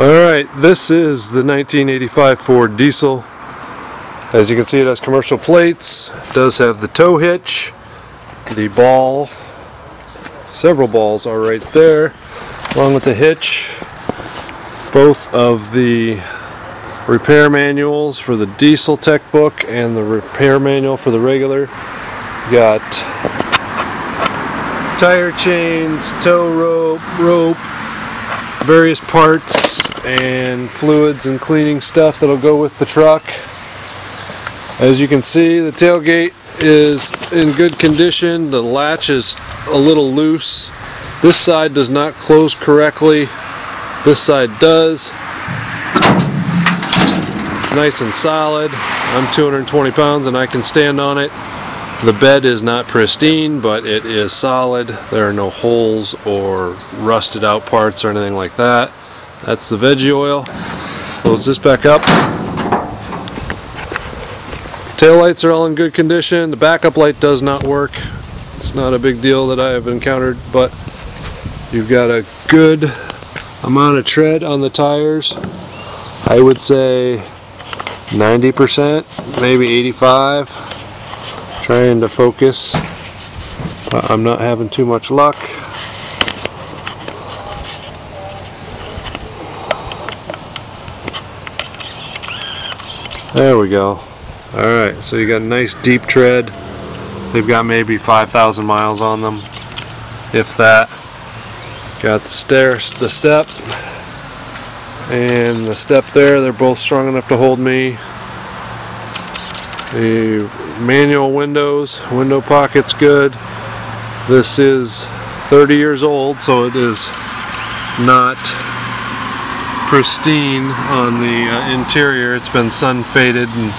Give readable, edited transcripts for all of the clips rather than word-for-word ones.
Alright, this is the 1985 Ford diesel. As you can see, it has commercial plates. It does have the tow hitch. The ball, several balls are right there, along with the hitch. Both of the repair manuals for the diesel tech book and the repair manual for the regular. You got tire chains, tow rope, various parts and fluids and cleaning stuff that'll go with the truck. As you can see, the tailgate is in good condition. The latch is a little loose. This side does not close correctly. This side does. It's nice and solid. I'm 220 pounds and I can stand on it. The bed is not pristine, but it is solid. There are no holes or rusted out parts or anything like that. That's the Veggie oil. Close this back up. Tail lights are all in good condition. The backup light does not work. It's not a big deal that I have encountered, but you've got a good amount of tread on the tires. I would say 90%, maybe 85%. Trying to focus, but I'm not having too much luck. There we go. Alright, so you got a nice deep tread. They've got maybe 5,000 miles on them, if that. Got the step, and the step there. They're both strong enough to hold me. The manual window pocket's good. This is 30 years old, so it is not pristine on the interior. It's been sun faded and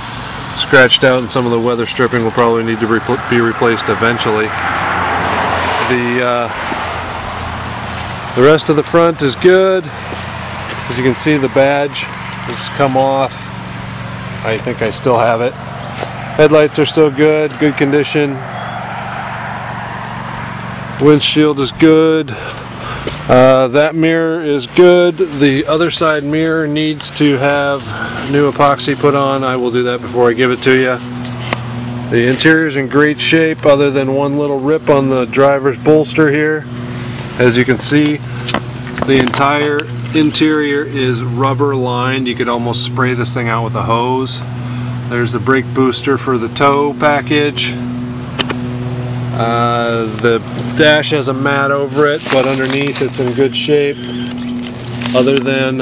scratched out, and some of the weather stripping will probably need to be replaced eventually. The rest of the front is good. As you can see, the badge has come off. I think I still have it. Headlights are still good condition. Windshield is good. That mirror is good. The other side mirror needs to have new epoxy put on. I will do that before I give it to you. The interior is in great shape, other than one little rip on the driver's bolster here. As you can see, the entire interior is rubber lined. You could almost spray this thing out with a hose. There's the brake booster for the tow package. The dash has a mat over it, but underneath it's in good shape, other than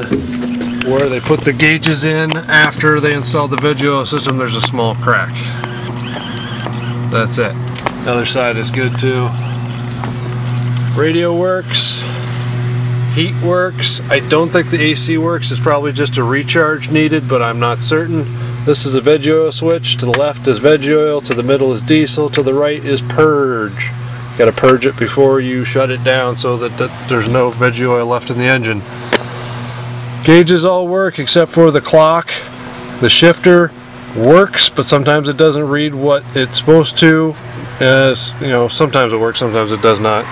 where they put the gauges in after they installed the Veggie oil system. There's a small crack. That's it. The other side is good too. Radio works. Heat works. I don't think the AC works. It's probably just a recharge needed, but I'm not certain. This is a Veggie oil switch. To the left is Veggie oil, to the middle is diesel, to the right is purge. You got to purge it before you shut it down so that there's no Veggie oil left in the engine. Gauges all work except for the clock. The shifter works, but sometimes it doesn't read what it's supposed to. You know, sometimes it works, sometimes it does not.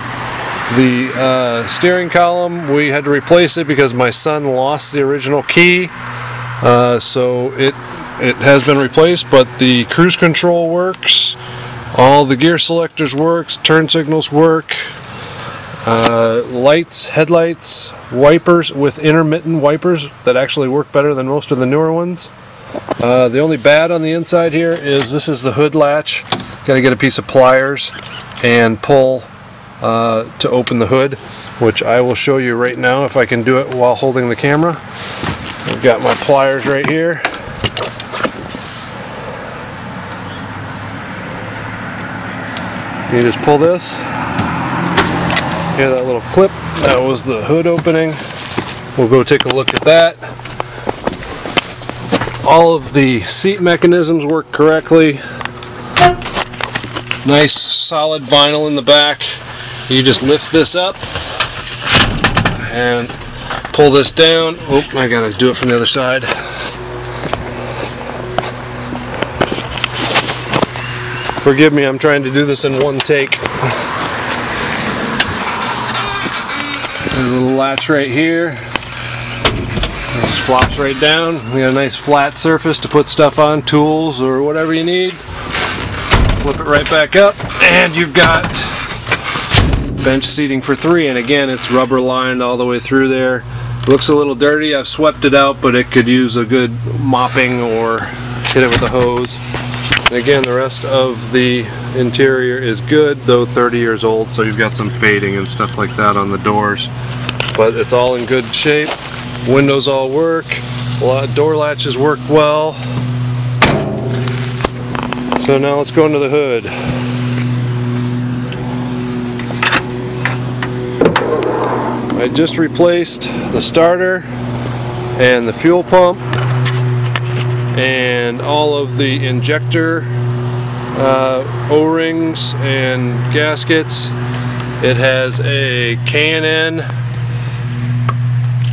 The steering column, we had to replace it because my son lost the original key. So it has been replaced, but the cruise control works. All the gear selectors work, turn signals work. Lights, headlights, wipers with intermittent wipers that actually work better than most of the newer ones. The only bad on the inside here is this is the hood latch. Got to get a piece of pliers and pull to open the hood, which I will show you right now if I can do it while holding the camera. I've got my pliers right here. You just pull this. Hear that little clip? That was the hood opening. We'll go take a look at that. All of the seat mechanisms work correctly. Nice solid vinyl in the back. You just lift this up and pull this down. Oh, I gotta do it from the other side. Forgive me, I'm trying to do this in one take. There's a little latch right here. It just flops right down. We got a nice flat surface to put stuff on, tools or whatever you need. Flip it right back up, and you've got bench seating for 3. And again, it's rubber lined all the way through there. Looks a little dirty. I've swept it out, but it could use a good mopping or hit it with a hose. And again, the rest of the interior is good, though 30 years old, so you've got some fading and stuff like that on the doors. But it's all in good shape. Windows all work. A lot of door latches work well. So now let's go into the hood. I just replaced the starter and the fuel pump and all of the injector O-rings and gaskets. It has a K&N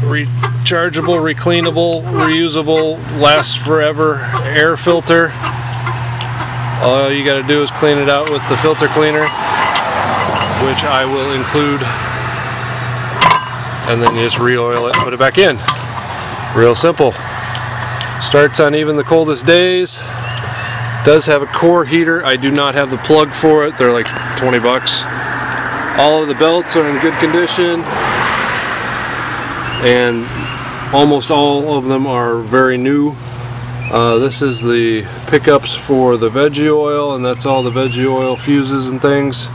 rechargeable, recleanable, reusable, lasts forever air filter. All you got to do is clean it out with the filter cleaner, which I will include, and then you just re-oil it, put it back in. Real simple. Starts on even the coldest days. Does have a core heater. I do not have the plug for it. They're like 20 bucks. All of the belts are in good condition, and almost all of them are very new. This is the pickups for the Veggie oil, and that's all the Veggie oil fuses and things.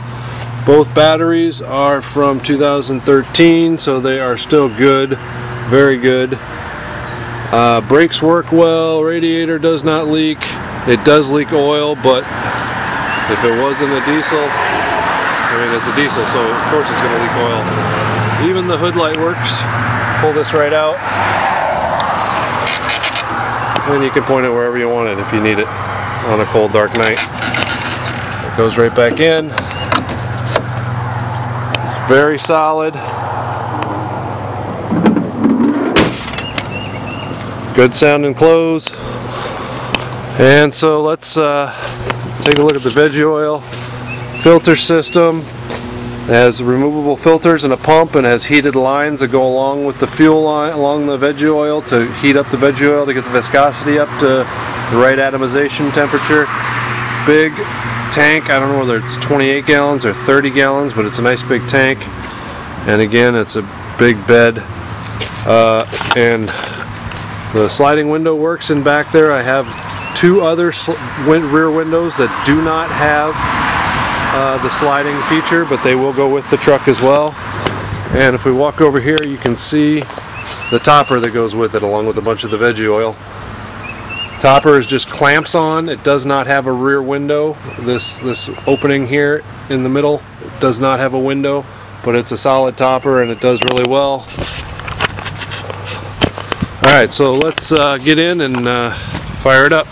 Both batteries are from 2013, so they are still good, very good. Brakes work well, radiator does not leak. It does leak oil, but if it wasn't a diesel, I mean, it's a diesel, so of course it's going to leak oil. Even the hood light works. Pull this right out, and you can point it wherever you want it if you need it on a cold, dark night. It goes right back in. It's very solid. Good sounding close. And so let's take a look at the Veggie oil filter system. It has removable filters and a pump, and has heated lines that go along with the fuel line, along the Veggie oil, to heat up the Veggie oil to get the viscosity up to the right atomization temperature. Big tank. I don't know whether it's 28 gallons or 30 gallons, but it's a nice big tank. And again, it's a big bed. And the sliding window works in back there. I have 2 other rear windows that do not have the sliding feature, but they will go with the truck as well. And if we walk over here, you can see the topper that goes with it, along with a bunch of the Veggie oil. Topper is just clamps on. It does not have a rear window. This opening here in the middle does not have a window, but it's a solid topper and it does really well. Alright, so let's get in and fire it up.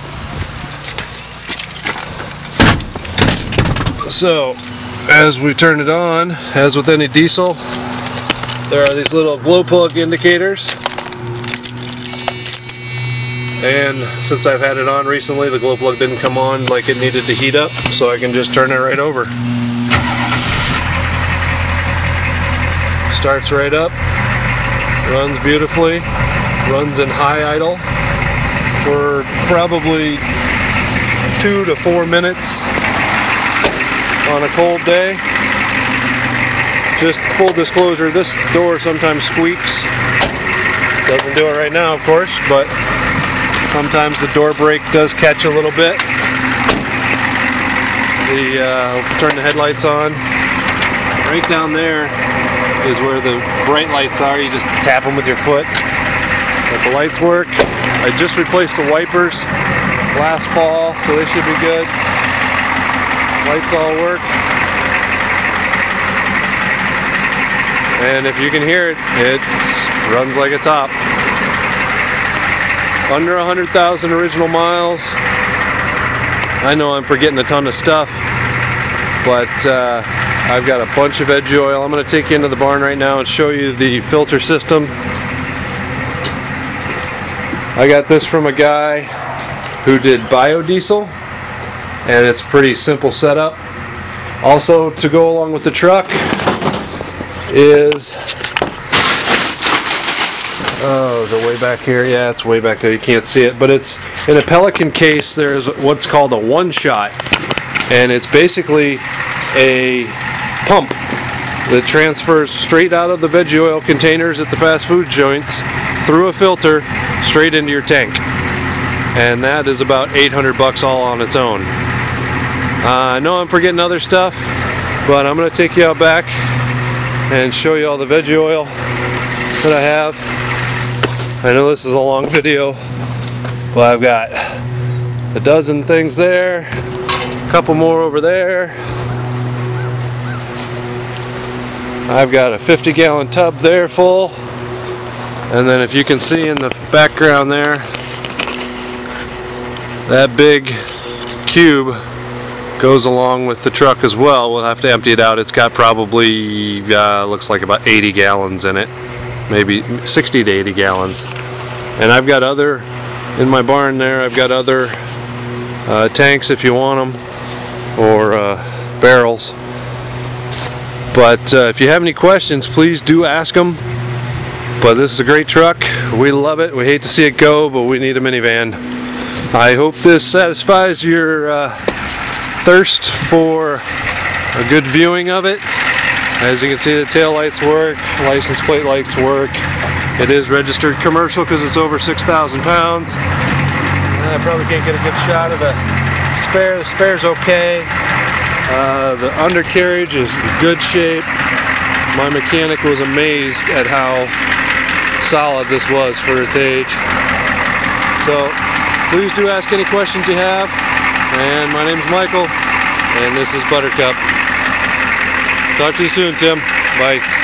So, as we turn it on, as with any diesel, there are these little glow plug indicators. And since I've had it on recently, the glow plug didn't come on like it needed to heat up, so I can just turn it right over. Starts right up, runs beautifully, runs in high idle for probably 2 to 4 minutes on a cold day. Just full disclosure, this door sometimes squeaks. Doesn't do it right now, of course, but sometimes the door brake does catch a little bit. I'll turn the headlights on. Right down there is where the bright lights are. You just tap them with your foot. But the lights work. I just replaced the wipers last fall, so they should be good. Lights all work. And if you can hear it, it runs like a top. Under 100,000 original miles. I know I'm forgetting a ton of stuff, but I've got a bunch of Veggie oil. I'm going to take you into the barn right now and show you the filter system. I got this from a guy who did biodiesel, and it's a pretty simple setup. Also, to go along with the truck is Oh, is it way back here? Yeah, it's way back there. You can't see it, but it's in a Pelican case. There's what's called a one-shot, and it's basically a pump that transfers straight out of the veggie oil containers at the fast food joints through a filter straight into your tank, and that is about 800 bucks all on its own. I know I'm forgetting other stuff, but I'm going to take you out back and show you all the veggie oil that I have. I know this is a long video, but I've got a dozen things there, a couple more over there. I've got a 50-gallon tub there full, and then if you can see in the background there, that big cube goes along with the truck as well. We'll have to empty it out. It's got probably looks like about 80 gallons in it, maybe 60 to 80 gallons. And I've got other in my barn there. I've got other tanks if you want them, or barrels. But if you have any questions, please do ask them. But this is a great truck. We love it. We hate to see it go, but we need a minivan. I hope this satisfies your thirst for a good viewing of it. As you can see, the tail lights work, license plate lights work. It is registered commercial because it's over 6,000 pounds. I probably can't get a good shot of the spare. The spare's okay. The undercarriage is in good shape. My mechanic was amazed at how solid this was for its age. So please do ask any questions you have. And my name's Michael, and this is Buttercup. Talk to you soon, Tim. Bye.